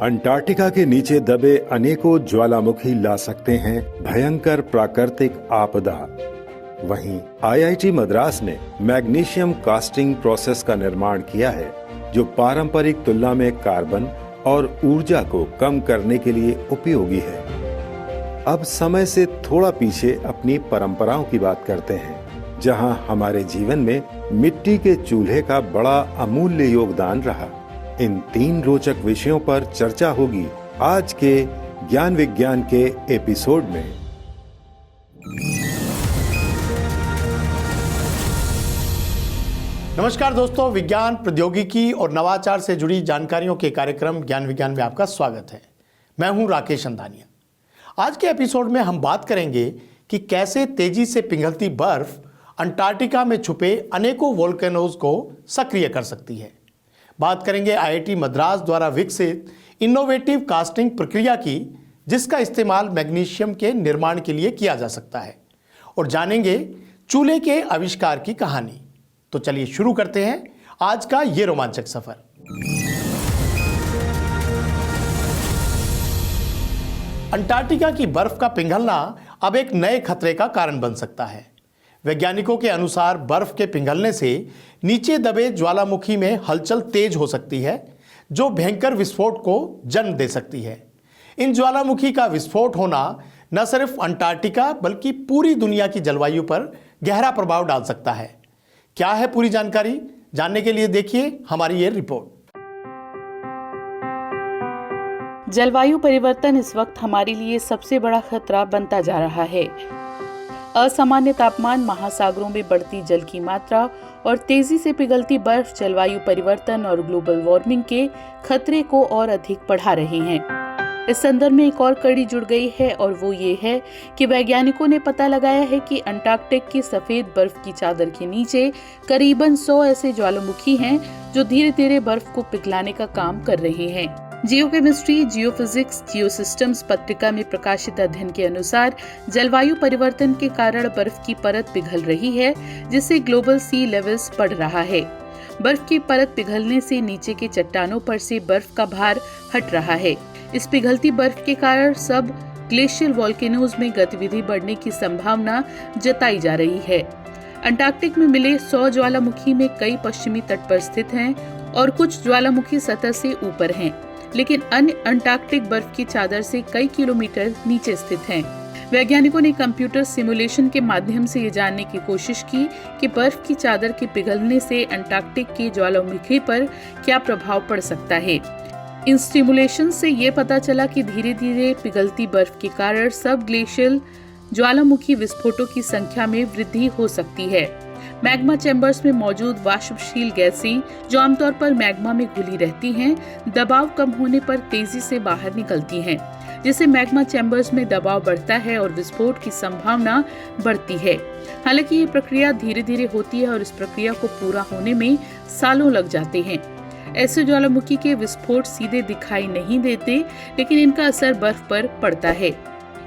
Antarctica के नीचे दबे अनेकों ज्वालामुखी ला सकते हैं भयंकर प्राकृतिक आपदा। वहीं आईआईटी मद्रास ने मैग्नीशियम कास्टिंग प्रोसेस का निर्माण किया है, जो पारंपरिक तुलना में कार्बन और ऊर्जा को कम करने के लिए उपयोगी है। अब समय से थोड़ा पीछे अपनी परंपराओं की बात करते हैं, जहां हमारे जीवन में मिट्टी के चूल्हे का बड़ा अमूल्य योगदान रहा। इन 3 रोचक विषयों पर चर्चा होगी आज के ज्ञान विज्ञान के एपिसोड में। नमस्कार दोस्तों, विज्ञान, प्रौद्योगिकी और नवाचार से जुड़ी जानकारियों के कार्यक्रम ज्ञान विज्ञान में आपका स्वागत है। मैं हूं राकेश अंधानिया। आज के एपिसोड में हम बात करेंगे कि कैसे तेजी से पिघलती बर्फ अंटार्कटिका में छुपे अनेकों वोल्केनोज को सक्रिय कर सकती है। बात करेंगे आईआईटी मद्रास द्वारा विकसित इनोवेटिव कास्टिंग प्रक्रिया की, जिसका इस्तेमाल मैग्नीशियम के निर्माण के लिए किया जा सकता है, और जानेंगे चूल्हे के आविष्कार की कहानी। तो चलिए शुरू करते हैं आज का ये रोमांचक सफर। अंटार्कटिका की बर्फ का पिघलना अब एक नए खतरे का कारण बन सकता है। वैज्ञानिकों के अनुसार बर्फ के पिघलने से नीचे दबे ज्वालामुखी में हलचल तेज हो सकती है, जो भयंकर विस्फोट को जन्म दे सकती है। इन ज्वालामुखी का विस्फोट होना न सिर्फ अंटार्कटिका बल्कि पूरी दुनिया की जलवायु पर गहरा प्रभाव डाल सकता है। क्या है पूरी जानकारी, जानने के लिए देखिए हमारी ये रिपोर्ट। जलवायु परिवर्तन इस वक्त हमारे लिए सबसे बड़ा खतरा बनता जा रहा है। असामान्य तापमान, महासागरों में बढ़ती जल की मात्रा और तेजी से पिघलती बर्फ जलवायु परिवर्तन और ग्लोबल वार्मिंग के खतरे को और अधिक बढ़ा रहे हैं। इस संदर्भ में एक और कड़ी जुड़ गई है, और वो ये है कि वैज्ञानिकों ने पता लगाया है कि अंटार्कटिक की सफेद बर्फ की चादर के नीचे करीबन 100 ऐसे ज्वालामुखी हैं जो धीरे धीरे बर्फ को पिघलाने का काम कर रहे हैं। जियोकेमिस्ट्री, जियोफिजिक्स, जियोसिस्टम्स पत्रिका में प्रकाशित अध्ययन के अनुसार जलवायु परिवर्तन के कारण बर्फ की परत पिघल रही है, जिससे ग्लोबल सी लेवल्स बढ़ रहा है। बर्फ की परत पिघलने से नीचे के चट्टानों पर से बर्फ का भार हट रहा है। इस पिघलती बर्फ के कारण सब ग्लेशियल वोल्केनोज में गतिविधि बढ़ने की संभावना जताई जा रही है। अंटार्कटिक में मिले 100 ज्वालामुखी में कई पश्चिमी तट पर स्थित हैं और कुछ ज्वालामुखी सतह से ऊपर हैं, लेकिन अन्य अंटार्कटिक बर्फ की चादर से कई किलोमीटर नीचे स्थित हैं। वैज्ञानिकों ने कंप्यूटर सिमुलेशन के माध्यम से ये जानने की कोशिश की कि बर्फ की चादर के पिघलने से अंटार्कटिक के ज्वालामुखी पर क्या प्रभाव पड़ सकता है। इन सिमुलेशन से ये पता चला कि धीरे धीरे पिघलती बर्फ के कारण सब ग्लेशियल ज्वालामुखी विस्फोटों की संख्या में वृद्धि हो सकती है। मैग्मा चैम्बर्स में मौजूद वाष्पशील गैसें, जो आमतौर पर मैग्मा में घुली रहती हैं, दबाव कम होने पर तेजी से बाहर निकलती हैं, जिससे मैग्मा चैम्बर्स में दबाव बढ़ता है और विस्फोट की संभावना बढ़ती है। हालांकि ये प्रक्रिया धीरे धीरे होती है और इस प्रक्रिया को पूरा होने में सालों लग जाते हैं। ऐसे ज्वालामुखी के विस्फोट सीधे दिखाई नहीं देते, लेकिन इनका असर बर्फ पर पड़ता है।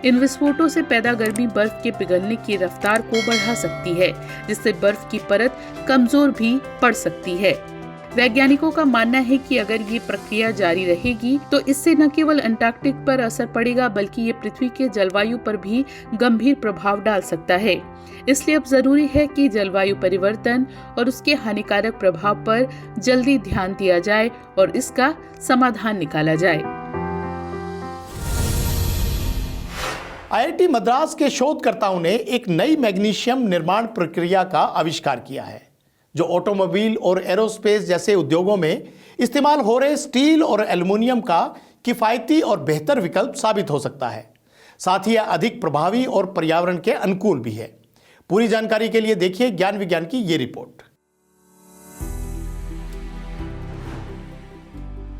इन विस्फोटों से पैदा गर्मी बर्फ के पिघलने की रफ्तार को बढ़ा सकती है, जिससे बर्फ की परत कमजोर भी पड़ सकती है। वैज्ञानिकों का मानना है कि अगर ये प्रक्रिया जारी रहेगी तो इससे न केवल अंटार्कटिक पर असर पड़ेगा, बल्कि ये पृथ्वी के जलवायु पर भी गंभीर प्रभाव डाल सकता है। इसलिए अब जरूरी है कि जलवायु परिवर्तन और उसके हानिकारक प्रभाव पर जल्दी ध्यान दिया जाए और इसका समाधान निकाला जाए। आईआईटी मद्रास के शोधकर्ताओं ने एक नई मैग्नीशियम निर्माण प्रक्रिया का आविष्कार किया है, जो ऑटोमोबाइल और एरोस्पेस जैसे उद्योगों में इस्तेमाल हो रहे स्टील और एल्युमिनियम का किफायती और बेहतर विकल्प साबित हो सकता है। साथ ही यह अधिक प्रभावी और पर्यावरण के अनुकूल भी है। पूरी जानकारी के लिए देखिए ज्ञान विज्ञान की ये रिपोर्ट।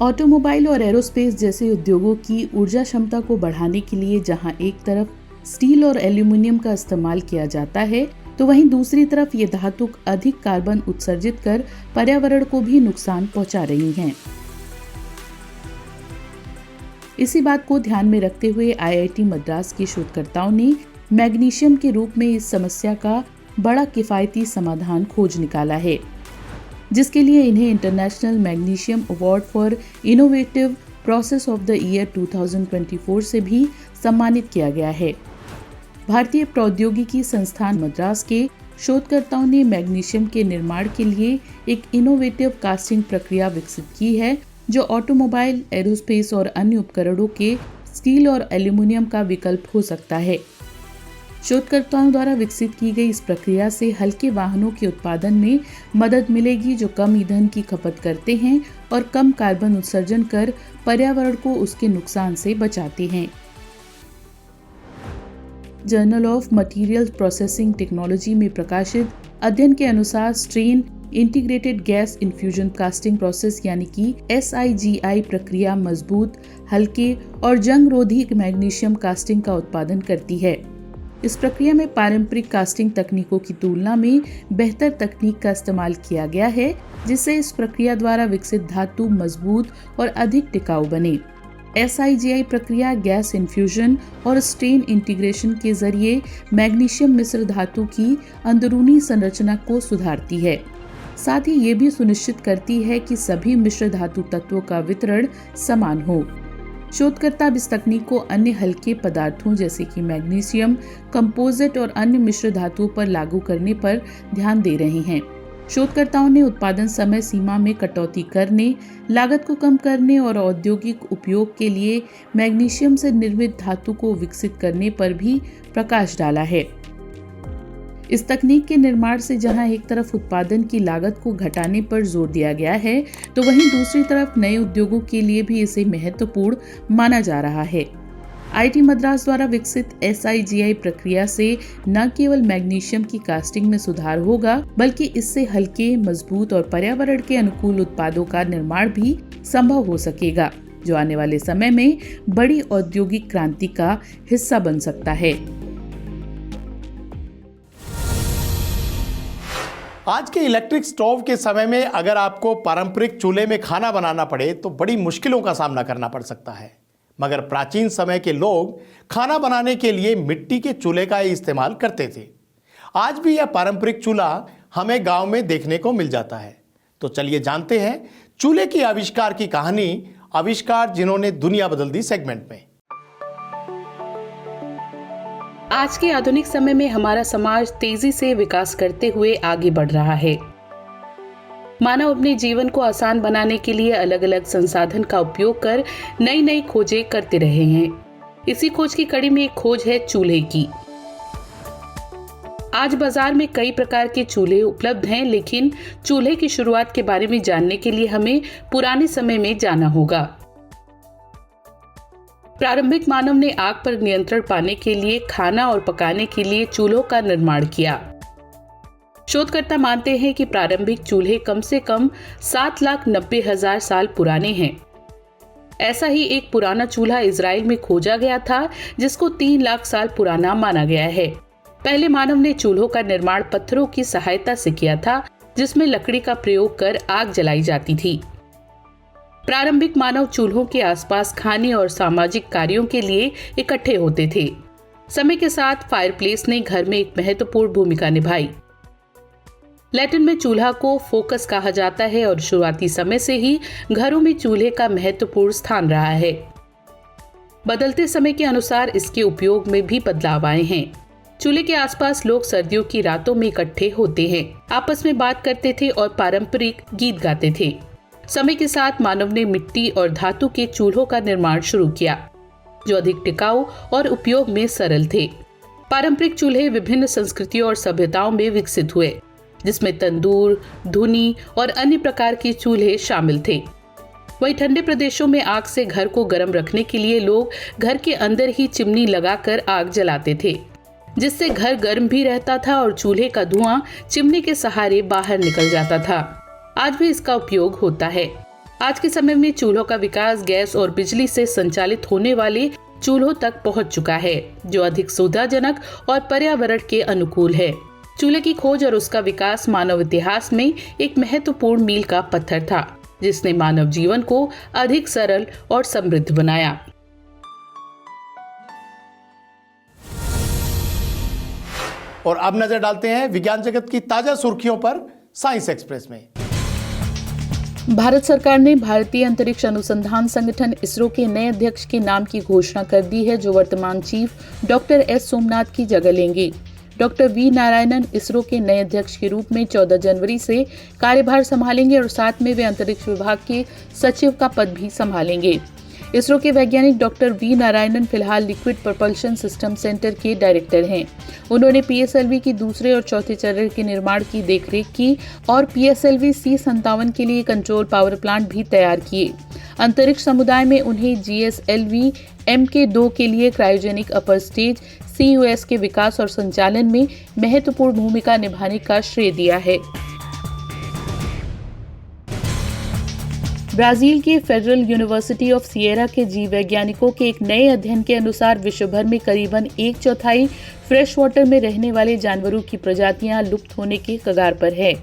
ऑटोमोबाइल और एरोस्पेस जैसे उद्योगों की ऊर्जा क्षमता को बढ़ाने के लिए जहां एक तरफ स्टील और एल्युमिनियम का इस्तेमाल किया जाता है, तो वहीं दूसरी तरफ ये धातु अधिक कार्बन उत्सर्जित कर पर्यावरण को भी नुकसान पहुंचा रही हैं। इसी बात को ध्यान में रखते हुए आईआईटी मद्रास के शोधकर्ताओं ने मैग्नीशियम के रूप में इस समस्या का बड़ा किफायती समाधान खोज निकाला है, जिसके लिए इन्हें international magnesium award for innovative process of the year 2024 से भी सम्मानित किया गया है। भारतीय प्रौद्योगिकी संस्थान मद्रास के शोधकर्ताओं ने मैग्नीशियम के निर्माण के लिए एक इनोवेटिव कास्टिंग प्रक्रिया विकसित की है, जो ऑटोमोबाइल, एरोस्पेस और अन्य उपकरणों के स्टील और एल्यूमीनियम का विकल्प हो सकता है। शोधकर्ताओं द्वारा विकसित की गई इस प्रक्रिया से हल्के वाहनों के उत्पादन में मदद मिलेगी, जो कम ईंधन की खपत करते हैं और कम कार्बन उत्सर्जन कर पर्यावरण को उसके नुकसान से बचाते हैं। Journal of material processing technology में प्रकाशित अध्ययन के अनुसार strain integrated gas infusion casting process यानी कि SIGI प्रक्रिया मजबूत, हल्के और जंग-रोधी मैग्नीशियम कास्टिंग का उत्पादन करती है। इस प्रक्रिया में पारंपरिक कास्टिंग तकनीकों की तुलना में बेहतर तकनीक का इस्तेमाल किया गया है, जिससे इस प्रक्रिया द्वारा विकसित धातु मजबूत और अधिक टिकाऊ बने। SIGI प्रक्रिया गैस इन्फ्यूजन और स्ट्रेन इंटीग्रेशन के जरिए मैग्नीशियम मिश्र धातु की अंदरूनी संरचना को सुधारती है। साथ ही ये भी सुनिश्चित करती है कि सभी मिश्र धातु तत्वों का वितरण समान हो। शोधकर्ता अब इस तकनीक को अन्य हल्के पदार्थों जैसे कि मैग्नीशियम, कंपोजिट और अन्य मिश्र धातुओं पर लागू करने पर ध्यान दे रहे हैं। शोधकर्ताओं ने उत्पादन समय सीमा में कटौती करने, लागत को कम करने और औद्योगिक उपयोग के लिए मैग्नीशियम से निर्मित धातु को विकसित करने पर भी प्रकाश डाला है। इस तकनीक के निर्माण से जहां एक तरफ उत्पादन की लागत को घटाने पर जोर दिया गया है, तो वहीं दूसरी तरफ नए उद्योगों के लिए भी इसे महत्वपूर्ण माना जा रहा है। IIT मद्रास द्वारा विकसित SIGI प्रक्रिया से न केवल मैग्नीशियम की कास्टिंग में सुधार होगा, बल्कि इससे हल्के, मजबूत और पर्यावरण के अनुकूल उत्पादों का निर्माण भी संभव हो सकेगा, जो आने वाले समय में बड़ी औद्योगिक क्रांति का हिस्सा बन सकता है। आज के इलेक्ट्रिक स्टोव के समय में अगर आपको पारंपरिक चूल्हे में खाना बनाना पड़े तो बड़ी मुश्किलों का सामना करना पड़ सकता है, मगर प्राचीन समय के लोग खाना बनाने के लिए मिट्टी के चूल्हे का ही इस्तेमाल करते थे। आज भी यह पारंपरिक चूल्हा हमें गांव में देखने को मिल जाता है। तो चलिए जानते हैं चूल्हे की आविष्कार की कहानी, आविष्कार जिन्होंने दुनिया बदल दी सेगमेंट में। आज के आधुनिक समय में हमारा समाज तेजी से विकास करते हुए आगे बढ़ रहा है। मानव अपने जीवन को आसान बनाने के लिए अलग अलग संसाधन का उपयोग कर नई नई खोजें करते रहे हैं। इसी खोज की कड़ी में एक खोज है चूल्हे की। आज बाजार में कई प्रकार के चूल्हे उपलब्ध हैं, लेकिन चूल्हे की शुरुआत के बारे में जानने के लिए हमें पुराने समय में जाना होगा। प्रारंभिक मानव ने आग पर नियंत्रण पाने के लिए खाना और पकाने के लिए चूल्हों का निर्माण किया। शोधकर्ता मानते हैं कि प्रारंभिक चूल्हे कम से कम 7,90,000 साल पुराने हैं। ऐसा ही एक पुराना चूल्हा इजराइल में खोजा गया था, जिसको 3 लाख साल पुराना माना गया है। पहले मानव ने चूल्हों का निर्माण पत्थरों की सहायता से किया था, जिसमें लकड़ी का प्रयोग कर आग जलाई जाती थी। प्रारंभिक मानव चूल्हों के आसपास खाने और सामाजिक कार्यों के लिए इकट्ठे होते थे। समय के साथ फायरप्लेस ने घर में एक महत्वपूर्ण भूमिका निभाई। लैटिन में चूल्हा को फोकस कहा जाता है और शुरुआती समय से ही घरों में चूल्हे का महत्वपूर्ण स्थान रहा है। बदलते समय के अनुसार इसके उपयोग में भी बदलाव आए हैं। चूल्हे के आसपास लोग सर्दियों की रातों में इकट्ठे होते हैं, आपस में बात करते थे और पारंपरिक गीत गाते थे। समय के साथ मानव ने मिट्टी और धातु के चूल्हों का निर्माण शुरू किया, जो अधिक टिकाऊ और उपयोग में सरल थे। पारंपरिक चूल्हे विभिन्न संस्कृतियों और सभ्यताओं में विकसित हुए, जिसमें तंदूर, धुनी और अन्य प्रकार के चूल्हे शामिल थे। वहीं ठंडे प्रदेशों में आग से घर को गर्म रखने के लिए लोग घर के अंदर ही चिमनी लगाकर आग जलाते थे, जिससे घर गर्म भी रहता था और चूल्हे का धुआं चिमनी के सहारे बाहर निकल जाता था। आज भी इसका उपयोग होता है। आज के समय में चूल्हों का विकास गैस और बिजली से संचालित होने वाले चूल्हों तक पहुंच चुका है, जो अधिक सुविधाजनक और पर्यावरण के अनुकूल है। चूल्हे की खोज और उसका विकास मानव इतिहास में एक महत्वपूर्ण मील का पत्थर था, जिसने मानव जीवन को अधिक सरल और समृद्ध बनाया। और अब नजर डालते हैं विज्ञान जगत की ताजा सुर्खियों पर साइंस एक्सप्रेस में। भारत सरकार ने भारतीय अंतरिक्ष अनुसंधान संगठन इसरो के नए अध्यक्ष के नाम की घोषणा कर दी है, जो वर्तमान चीफ डॉक्टर एस सोमनाथ की जगह लेंगे। डॉक्टर वी नारायणन इसरो के नए अध्यक्ष के रूप में 14 जनवरी से कार्यभार संभालेंगे और साथ में वे अंतरिक्ष विभाग के सचिव का पद भी संभालेंगे। इसरो के वैज्ञानिक डॉक्टर वी नारायणन फिलहाल लिक्विड प्रोपल्शन सिस्टम सेंटर के डायरेक्टर हैं। उन्होंने पीएसएलवी की दूसरे और चौथे चरण के निर्माण की देखरेख की और पीएसएलवी C57 के लिए कंट्रोल पावर प्लांट भी तैयार किए। अंतरिक्ष समुदाय में उन्हें GSLV Mk2 के लिए क्रायोजेनिक अपर स्टेज CUS के विकास और संचालन में महत्वपूर्ण भूमिका निभाने का श्रेय दिया है। ब्राजील के फेडरल यूनिवर्सिटी ऑफ सिएरा के जीव वैज्ञानिकों के एक नए अध्ययन के अनुसार विश्व भर में करीबन 1/4 फ्रेश वाटर में रहने वाले जानवरों की प्रजातियां लुप्त होने के कगार पर है।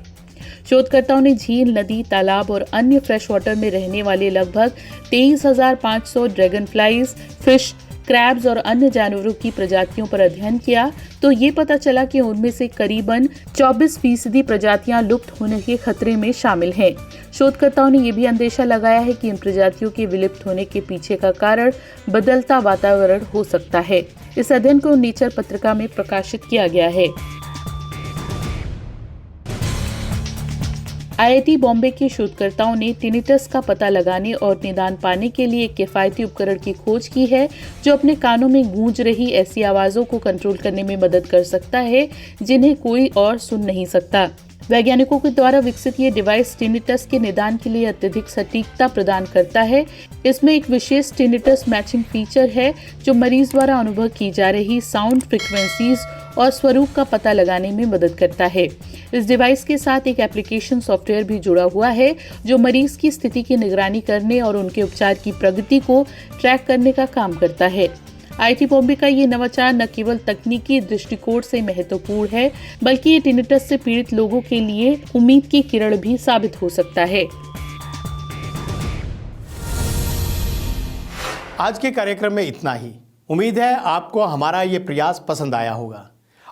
शोधकर्ताओं ने झील, नदी, तालाब और अन्य फ्रेश वाटर में रहने वाले लगभग 23,500 ड्रैगन फ्लाइज, फिश, क्रैब्स और अन्य जानवरों की प्रजातियों पर अध्ययन किया तो ये पता चला कि उनमें से करीबन 24% प्रजातियां लुप्त होने के खतरे में शामिल हैं। शोधकर्ताओं ने यह भी अंदेशा लगाया है कि इन प्रजातियों के विलुप्त होने के पीछे का कारण बदलता वातावरण हो सकता है। इस अध्ययन को नेचर पत्रिका में प्रकाशित किया गया है। IIT बॉम्बे के शोधकर्ताओं ने टिनिटस का पता लगाने और निदान पाने के लिए एक किफायती उपकरण की खोज की है, जो अपने कानों में गूंज रही ऐसी आवाजों को कंट्रोल करने में मदद कर सकता है जिन्हें कोई और सुन नहीं सकता। वैज्ञानिकों के द्वारा विकसित ये डिवाइस टिनिटस के निदान के लिए अत्यधिक सटीकता प्रदान करता है। इसमें एक विशेष टिनिटस मैचिंग फीचर है, जो मरीज द्वारा अनुभव की जा रही साउंड फ्रीक्वेंसीज और स्वरूप का पता लगाने में मदद करता है। इस डिवाइस के साथ एक एप्लीकेशन सॉफ्टवेयर भी जुड़ा हुआ है, जो मरीज की स्थिति की निगरानी करने और उनके उपचार की प्रगति को ट्रैक करने का काम करता है। IIT बॉम्बे का ये नवाचार न केवल तकनीकी दृष्टिकोण से महत्वपूर्ण है, बल्कि ये टिनिटस से पीड़ित लोगों के लिए उम्मीद की किरण भी साबित हो सकता है। आज के कार्यक्रम में इतना ही। उम्मीद है आपको हमारा ये प्रयास पसंद आया होगा।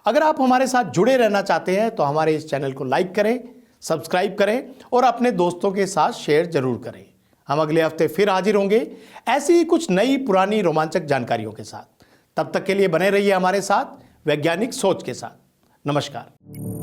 अगर आप हमारे साथ जुड़े रहना चाहते हैं तो हमारे इस चैनल को लाइक करें, सब्सक्राइब करें और अपने दोस्तों के साथ शेयर जरूर करें। हम अगले हफ्ते फिर हाजिर होंगे ऐसी ही कुछ नई पुरानी रोमांचक जानकारियों के साथ। तब तक के लिए बने रहिए हमारे साथ वैज्ञानिक सोच के साथ। नमस्कार।